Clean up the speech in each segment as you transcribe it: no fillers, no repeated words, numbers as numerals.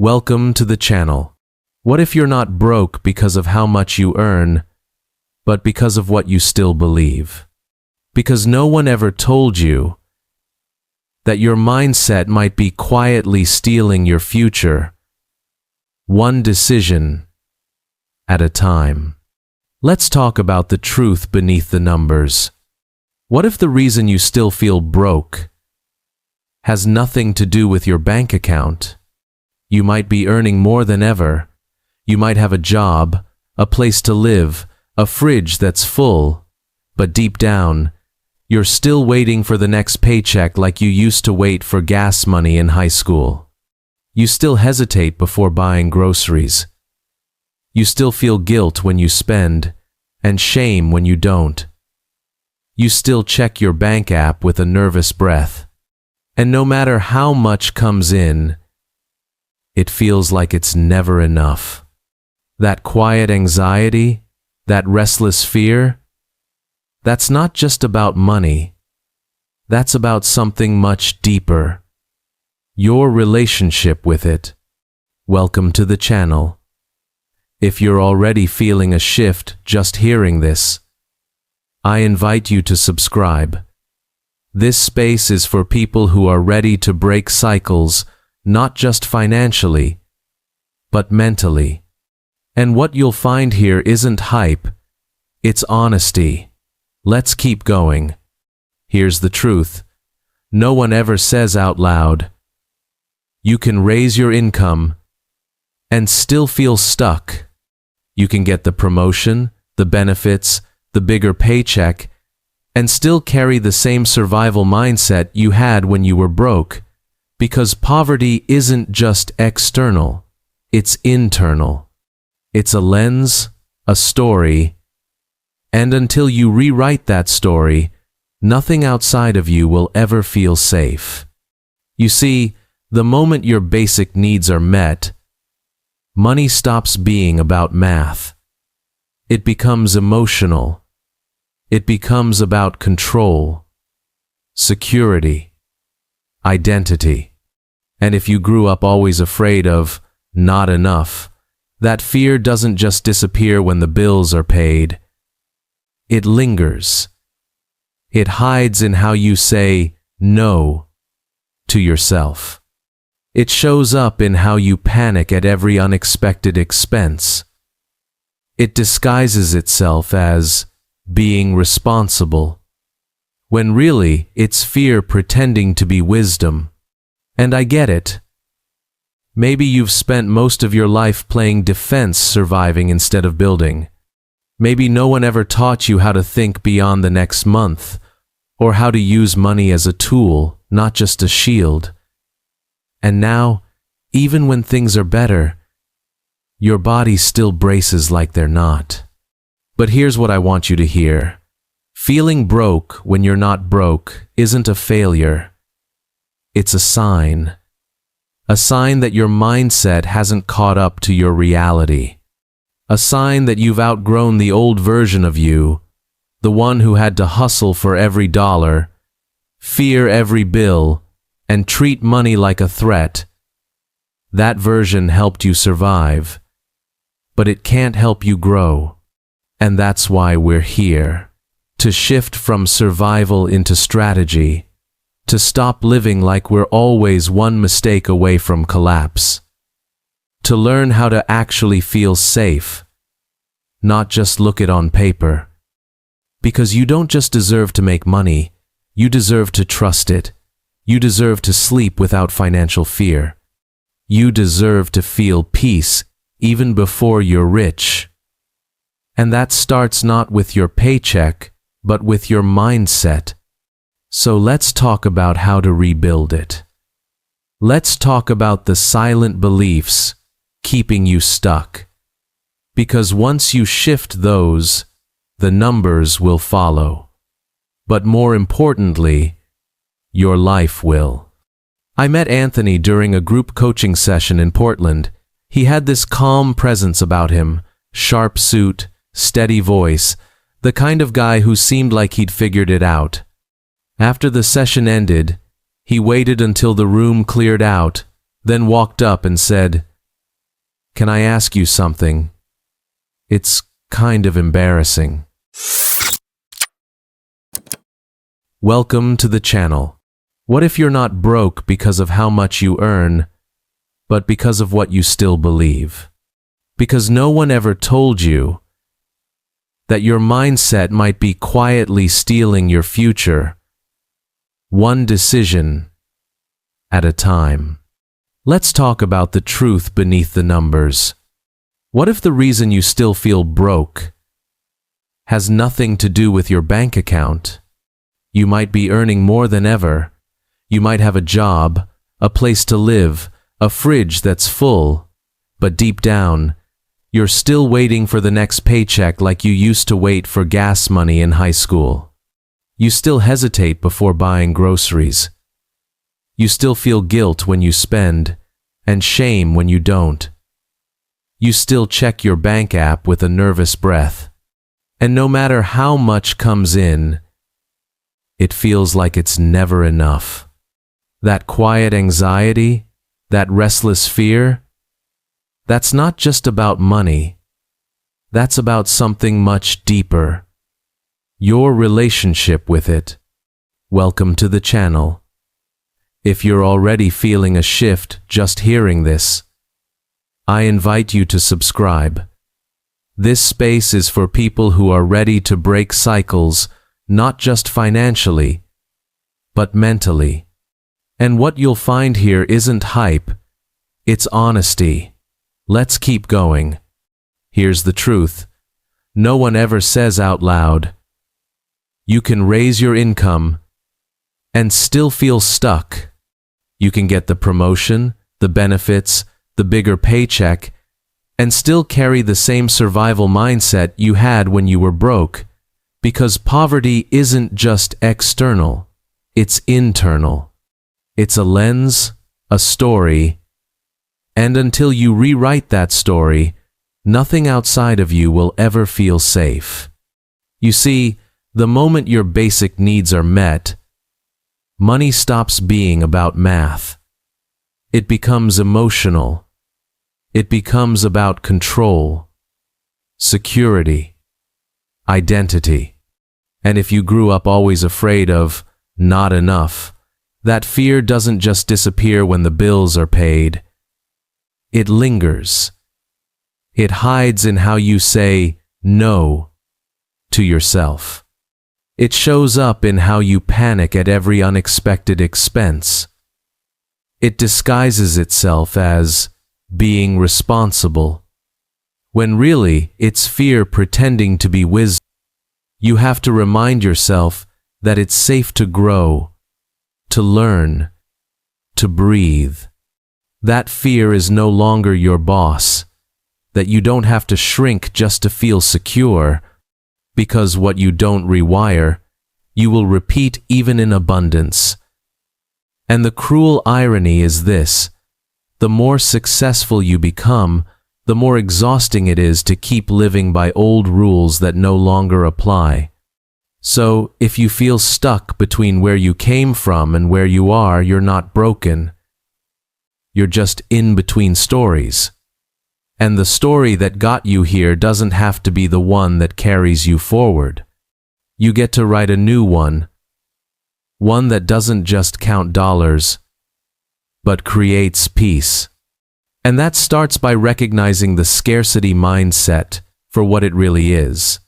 Welcome to the channel. What if you're not broke because of how much you earn, but because of what you still believe? Because no one ever told you that your mindset might be quietly stealing your future, one decision at a time. Let's talk about the truth beneath the numbers. What if the reason you still feel broke has nothing to do with your bank account? You might be earning more than ever. You might have a job, a place to live, a fridge that's full, but deep down, you're still waiting for the next paycheck like you used to wait for gas money in high school. You still hesitate before buying groceries. You still feel guilt when you spend, and shame when you don't. You still check your bank app with a nervous breath. And no matter how much comes in, it feels like it's never enough. That quiet anxiety, that restless fear, that's not just about money. That's about something much deeper. Your relationship with it. Welcome to the channel. If you're already feeling a shift just hearing this, I invite you to subscribe. This space is for people who are ready to break cycles, not just financially, but mentally. And what you'll find here isn't hype, it's honesty. Let's keep going. Here's the truth. No one ever says out loud, you can raise your income and still feel stuck. You can get the promotion, the benefits, the bigger paycheck, and still carry the same survival mindset you had when you were broke. Because poverty isn't just external, it's internal. It's a lens, a story, and until you rewrite that story, nothing outside of you will ever feel safe. You see, the moment your basic needs are met, money stops being about math. It becomes emotional. It becomes about control, security, identity. And if you grew up always afraid of not enough, that fear doesn't just disappear when the bills are paid. It lingers. It hides in how you say no to yourself. It shows up in how you panic at every unexpected expense. It disguises itself as being responsible, when really it's fear pretending to be wisdom. And I get it. Maybe you've spent most of your life playing defense, surviving instead of building. Maybe no one ever taught you how to think beyond the next month, or how to use money as a tool, not just a shield. And now, even when things are better, your body still braces like they're not. But here's what I want you to hear. Feeling broke when you're not broke isn't a failure. It's a sign that your mindset hasn't caught up to your reality. A sign that you've outgrown the old version of you, the one who had to hustle for every dollar, fear every bill, and treat money like a threat. That version helped you survive, but it can't help you grow. And that's why we're here. To shift from survival into strategy. To stop living like we're always one mistake away from collapse. To learn how to actually feel safe, not just look it on paper. Because you don't just deserve to make money, you deserve to trust it. You deserve to sleep without financial fear. You deserve to feel peace even before you're rich. And that starts not with your paycheck, but with your mindset. So let's talk about how to rebuild it. Let's talk about the silent beliefs keeping you stuck. Because once you shift those, the numbers will follow. But more importantly, your life will. I met Anthony during a group coaching session in Portland. He had this calm presence about him, sharp suit, steady voice, the kind of guy who seemed like he'd figured it out. After the session ended, he waited until the room cleared out, then walked up and said, Can I ask you something? It's kind of embarrassing. Welcome to the channel. What if you're not broke because of how much you earn, but because of what you still believe? Because no one ever told you that your mindset might be quietly stealing your future, one decision at a time. Let's talk about the truth beneath the numbers. What if the reason you still feel broke has nothing to do with your bank account? You might be earning more than ever. You might have a job, a place to live, a fridge that's full, but deep down, you're still waiting for the next paycheck like you used to wait for gas money in high school. You still hesitate before buying groceries. You still feel guilt when you spend, and shame when you don't. You still check your bank app with a nervous breath. And no matter how much comes in, it feels like it's never enough. That quiet anxiety, that restless fear, that's not just about money. That's about something much deeper. Your relationship with it. Welcome to the channel. If you're already feeling a shift just hearing this, I invite you to subscribe. This space is for people who are ready to break cycles, not just financially, but mentally. And what you'll find here isn't hype, it's honesty. Let's keep going. Here's the truth. No one ever says out loud, you can raise your income and still feel stuck. You can get the promotion, the benefits, the bigger paycheck, and still carry the same survival mindset you had when you were broke, because poverty isn't just external, it's internal. It's a lens, a story, and until you rewrite that story, nothing outside of you will ever feel safe. You see, the moment your basic needs are met, money stops being about math. It becomes emotional. It becomes about control, security, identity. And if you grew up always afraid of not enough, that fear doesn't just disappear when the bills are paid. It lingers. It hides in how you say no to yourself. It shows up in how you panic at every unexpected expense. It disguises itself as being responsible, when really it's fear pretending to be wisdom. You have to remind yourself that it's safe to grow, to learn, to breathe. That fear is no longer your boss, that you don't have to shrink just to feel secure, because what you don't rewire, you will repeat even in abundance. And the cruel irony is this: the more successful you become, the more exhausting it is to keep living by old rules that no longer apply. So, if you feel stuck between where you came from and where you are, you're not broken. You're just in between stories. And the story that got you here doesn't have to be the one that carries you forward. You get to write a new one that doesn't just count dollars, but creates peace. And that starts by recognizing the scarcity mindset for what it really is.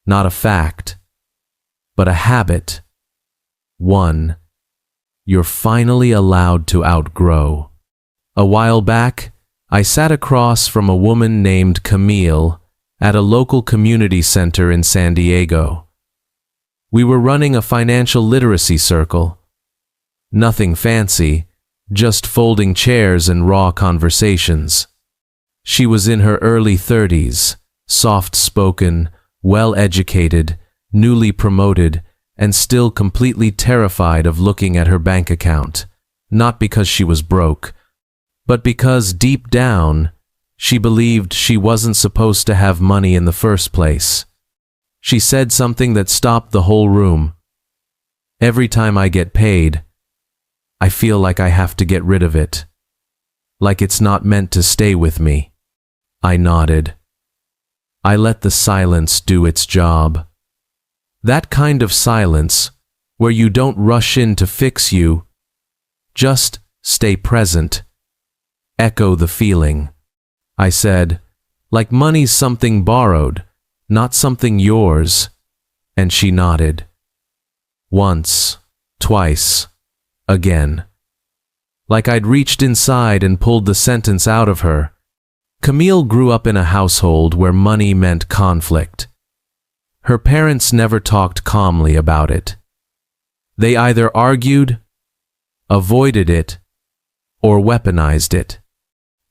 Not a fact, but a habit. One you're finally allowed to outgrow. A while back, I sat across from a woman named Camille at a local community center in San Diego. We were running a financial literacy circle. Nothing fancy, just folding chairs and raw conversations. She was in her early 30s, soft-spoken, well-educated, newly promoted, and still completely terrified of looking at her bank account, not because she was broke, but because deep down, she believed she wasn't supposed to have money in the first place. She said something that stopped the whole room. Every time I get paid, I feel like I have to get rid of it. Like it's not meant to stay with me. I nodded. I let the silence do its job. That kind of silence, where you don't rush in to fix you, just stay present. Echo the feeling. I said, like money's something borrowed, not something yours. And she nodded. Once, twice, again. Like I'd reached inside and pulled the sentence out of her. Camille grew up in a household where money meant conflict. Her parents never talked calmly about it. They either argued, avoided it, or weaponized it.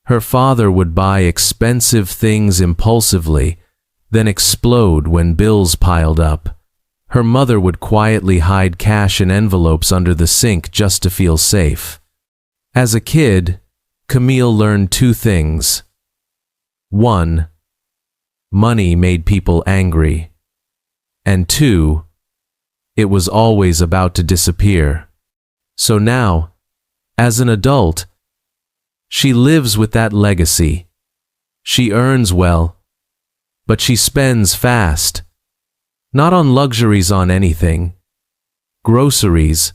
Her father would buy expensive things impulsively, then explode when bills piled up. Her mother would quietly hide cash in envelopes under the sink just to feel safe. As a kid, Camille learned two things. 1. Money made people angry. And 2. It was always about to disappear. So now, as an adult, she lives with that legacy. She earns well, but she spends fast. Not on luxuries on anything. Groceries,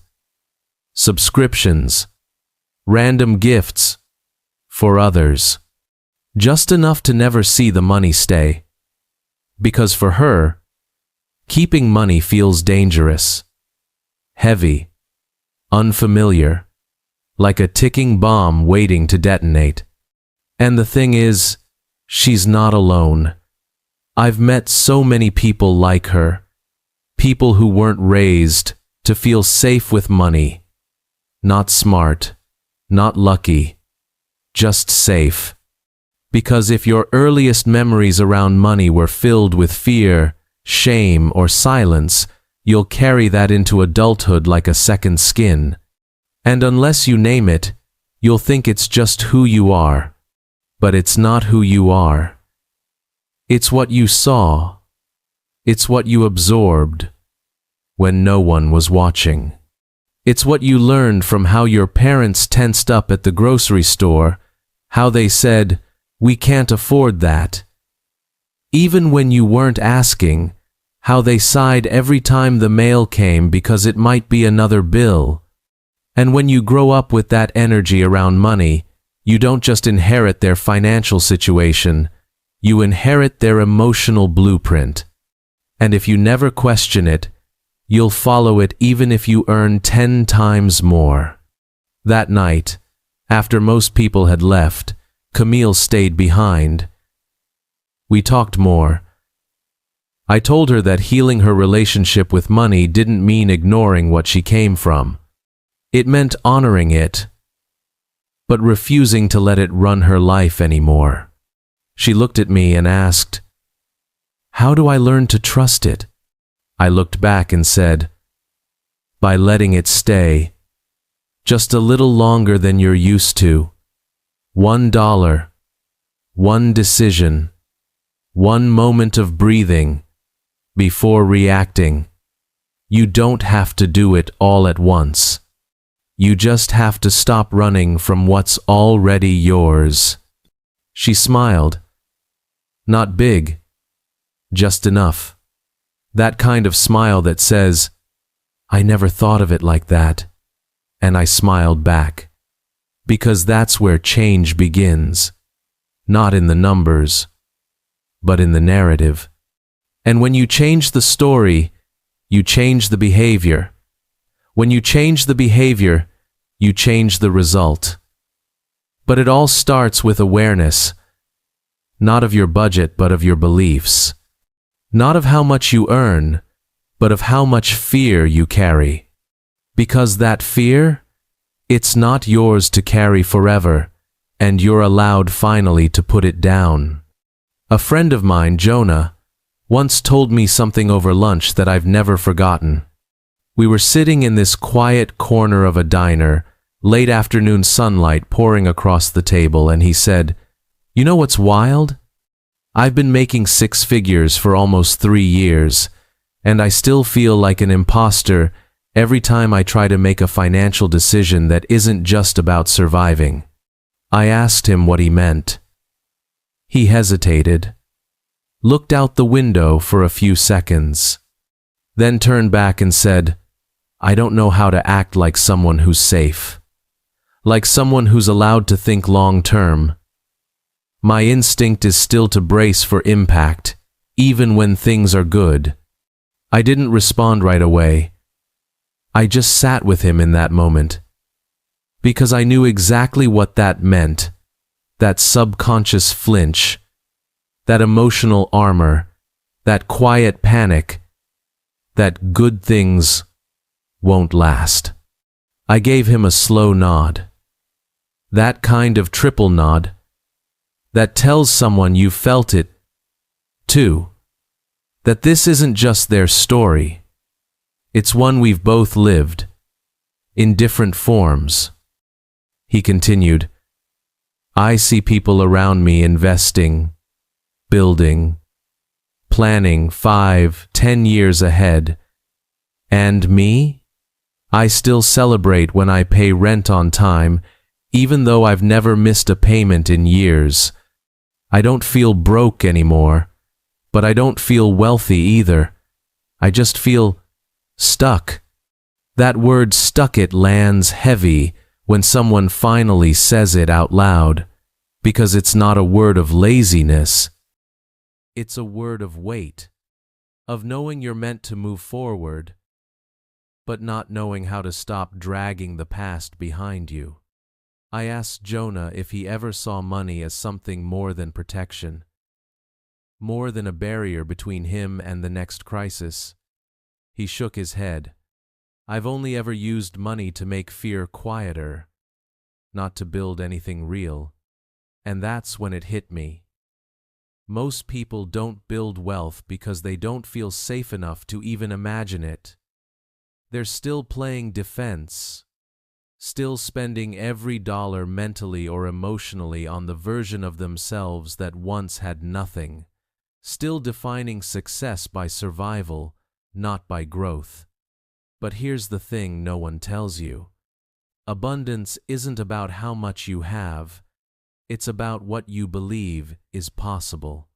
subscriptions, random gifts, for others. Just enough to never see the money stay. Because for her, keeping money feels dangerous, heavy, unfamiliar, like a ticking bomb waiting to detonate. And the thing is, she's not alone. I've met so many people like her, people who weren't raised to feel safe with money. Not smart, not lucky, just safe. Because if your earliest memories around money were filled with fear, shame, or silence, you'll carry that into adulthood like a second skin. And unless you name it, you'll think it's just who you are. But it's not who you are. It's what you saw. It's what you absorbed when no one was watching. It's what you learned from how your parents tensed up at the grocery store, how they said, "We can't afford that." Even when you weren't asking, how they sighed every time the mail came because it might be another bill. And when you grow up with that energy around money, you don't just inherit their financial situation, you inherit their emotional blueprint. And if you never question it, you'll follow it even if you earn 10 times more. That night, after most people had left, Camille stayed behind. We talked more. I told her that healing her relationship with money didn't mean ignoring what she came from. It meant honoring it, but refusing to let it run her life anymore. She looked at me and asked, "How do I learn to trust it?" I looked back and said, "By letting it stay, just a little longer than you're used to. $1, one decision, one moment of breathing before reacting. You don't have to do it all at once. You just have to stop running from what's already yours." She smiled. Not big, just enough. That kind of smile that says, "I never thought of it like that." And I smiled back. Because that's where change begins. Not in the numbers, but in the narrative. And when you change the story, you change the behavior. When you change the behavior, you change the result. But it all starts with awareness, not of your budget, but of your beliefs. Not of how much you earn, but of how much fear you carry. Because that fear, it's not yours to carry forever, and you're allowed finally to put it down. A friend of mine, Jonah, once told me something over lunch that I've never forgotten. We were sitting in this quiet corner of a diner, late afternoon sunlight pouring across the table, and he said, "You know what's wild? I've been making 6 figures for almost 3 years, and I still feel like an imposter every time I try to make a financial decision that isn't just about surviving." I asked him what he meant. He hesitated, looked out the window for a few seconds, then turned back and said, I don't know how to act like someone who's safe, like someone who's allowed to think long term. My instinct is still to brace for impact, even when things are good. I didn't respond right away. I just sat with him in that moment, because I knew exactly what that meant, that subconscious flinch, that emotional armor, that quiet panic, that good things won't last. I gave him a slow nod, that kind of triple nod that tells someone you felt it too, that this isn't just their story, it's one we've both lived, in different forms. He continued, I see people around me investing, building, planning 5, 10 years ahead. And me? I still celebrate when I pay rent on time, even though I've never missed a payment in years. I don't feel broke anymore, but I don't feel wealthy either. I just feel stuck. That word stuck it lands heavy when someone finally says it out loud, because it's not a word of laziness. It's a word of weight, of knowing you're meant to move forward, but not knowing how to stop dragging the past behind you. I asked Jonah if he ever saw money as something more than protection, more than a barrier between him and the next crisis. He shook his head. I've only ever used money to make fear quieter, not to build anything real. And that's when it hit me. Most people don't build wealth because they don't feel safe enough to even imagine it. They're still playing defense, still spending every dollar mentally or emotionally on the version of themselves that once had nothing, still defining success by survival, not by growth. But here's the thing no one tells you. Abundance isn't about how much you have. It's about what you believe is possible.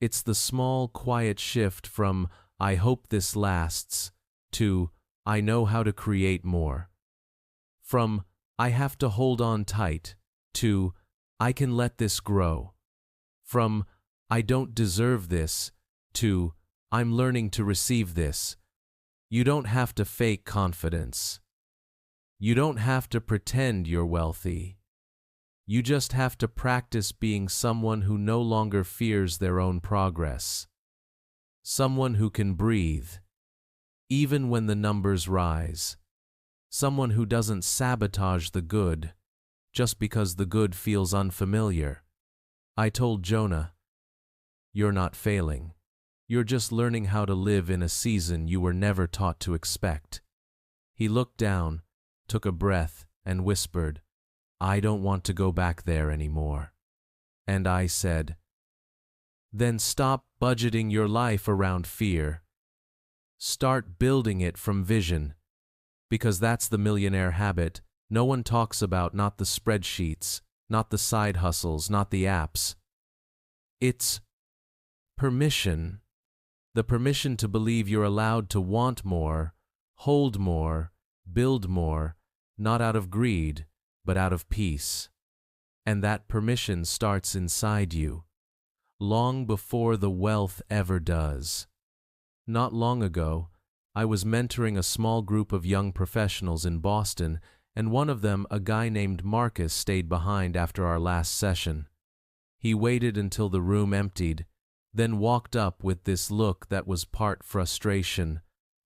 It's the small, quiet shift from, I hope this lasts, to, I know how to create more. From, I have to hold on tight, to, I can let this grow. From, I don't deserve this, to, I'm learning to receive this. You don't have to fake confidence. You don't have to pretend you're wealthy. You just have to practice being someone who no longer fears their own progress. Someone who can breathe, even when the numbers rise. Someone who doesn't sabotage the good, just because the good feels unfamiliar. I told Jonah, you're not failing. You're just learning how to live in a season you were never taught to expect. He looked down, took a breath, and whispered, I don't want to go back there anymore. And I said, then stop budgeting your life around fear. Start building it from vision. Because that's the millionaire habit. No one talks about, not the spreadsheets, not the side hustles, not the apps. It's permission. The permission to believe you're allowed to want more, hold more, build more, not out of greed, but out of peace. And that permission starts inside you, long before the wealth ever does. Not long ago, I was mentoring a small group of young professionals in Boston, and one of them, a guy named Marcus, stayed behind after our last session. He waited until the room emptied, then walked up with this look that was part frustration,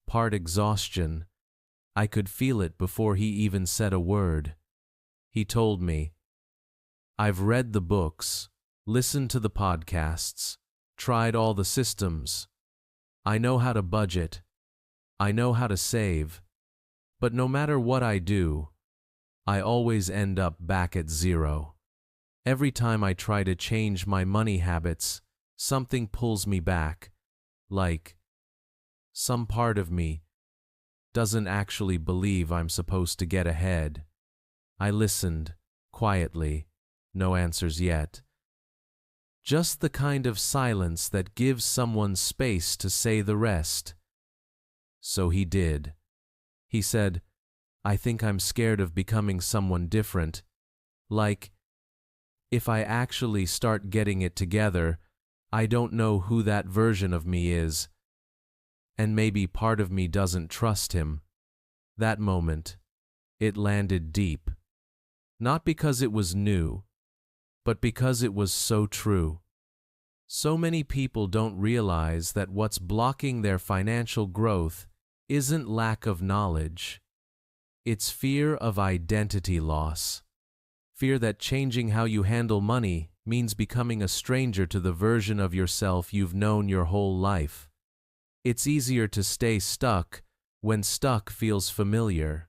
part exhaustion. I could feel it before he even said a word. He told me, I've read the books, listened to the podcasts, tried all the systems. I know how to budget. I know how to save. But no matter what I do, I always end up back at zero. Every time I try to change my money habits, something pulls me back, like some part of me doesn't actually believe I'm supposed to get ahead. I listened, quietly, no answers yet. Just the kind of silence that gives someone space to say the rest. So he did. He said, "I think I'm scared of becoming someone different. Like, if I actually start getting it together, I don't know who that version of me is. And maybe part of me doesn't trust him." That moment, it landed deep. Not because it was new, but because it was so true. So many people don't realize that what's blocking their financial growth isn't lack of knowledge. It's fear of identity loss. Fear that changing how you handle money means becoming a stranger to the version of yourself you've known your whole life. It's easier to stay stuck when stuck feels familiar,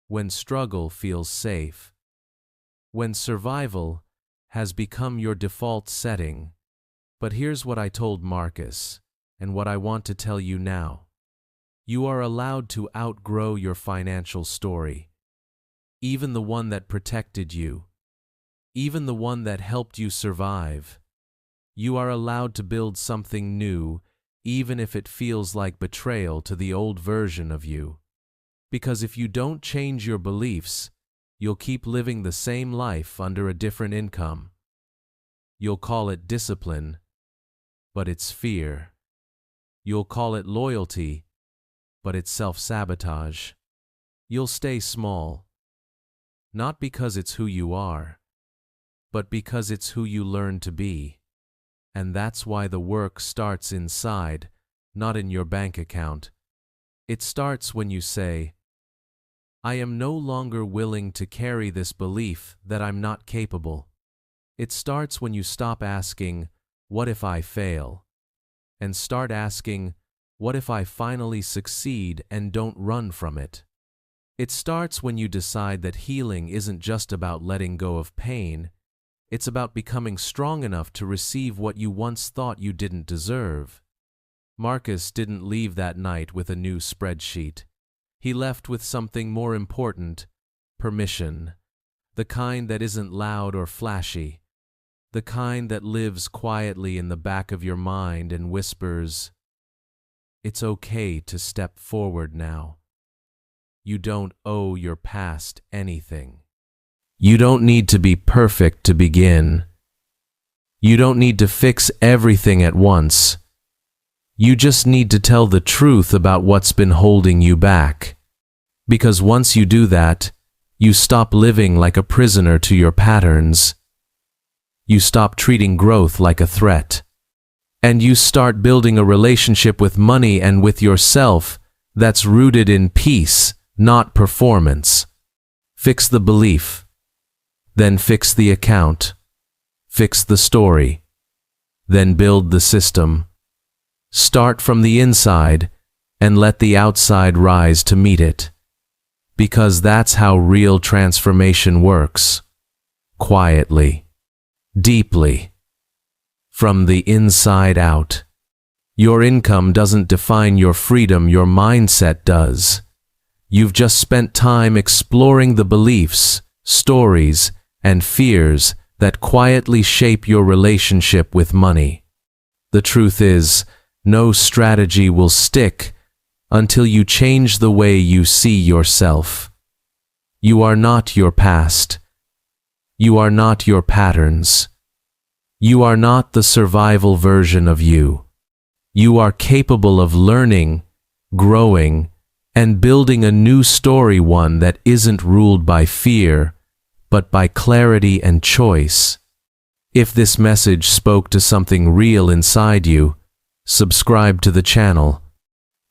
when struggle feels safe, when survival has become your default setting. But here's what I told Marcus, and what I want to tell you now. You are allowed to outgrow your financial story, even the one that protected you, even the one that helped you survive. You are allowed to build something new, even if it feels like betrayal to the old version of you. Because if you don't change your beliefs, you'll keep living the same life under a different income. You'll call it discipline, but it's fear. You'll call it loyalty, but it's self-sabotage. You'll stay small, not because it's who you are, but because it's who you learn to be. And that's why the work starts inside, not in your bank account. It starts when you say, "I am no longer willing to carry this belief that I'm not capable." It starts when you stop asking, "What if I fail?" and start asking, "What if I finally succeed and don't run from it?" It starts when you decide that healing isn't just about letting go of pain. It's about becoming strong enough to receive what you once thought you didn't deserve. Marcus didn't leave that night with a new spreadsheet. He left with something more important: permission. The kind that isn't loud or flashy. The kind that lives quietly in the back of your mind and whispers, "It's okay to step forward now." You don't owe your past anything. You don't need to be perfect to begin. You don't need to fix everything at once. You just need to tell the truth about what's been holding you back. Because once you do that, you stop living like a prisoner to your patterns. You stop treating growth like a threat. And you start building a relationship with money and with yourself that's rooted in peace, not performance. Fix the belief. Then fix the account. Fix the story. Then build the system. Start from the inside and let the outside rise to meet it. Because that's how real transformation works. Quietly. Deeply. From the inside out. Your income doesn't define your freedom, your mindset does. You've just spent time exploring the beliefs, stories, and fears that quietly shape your relationship with money. The truth is, no strategy will stick until you change the way you see yourself. You are not your past. You are not your patterns. You are not the survival version of you. You are capable of learning, growing, and building a new story, one that isn't ruled by fear, but by clarity and choice. If this message spoke to something real inside you, subscribe to the channel.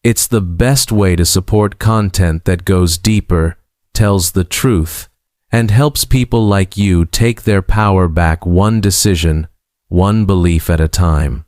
It's the best way to support content that goes deeper, tells the truth, and helps people like you take their power back, one decision, one belief at a time.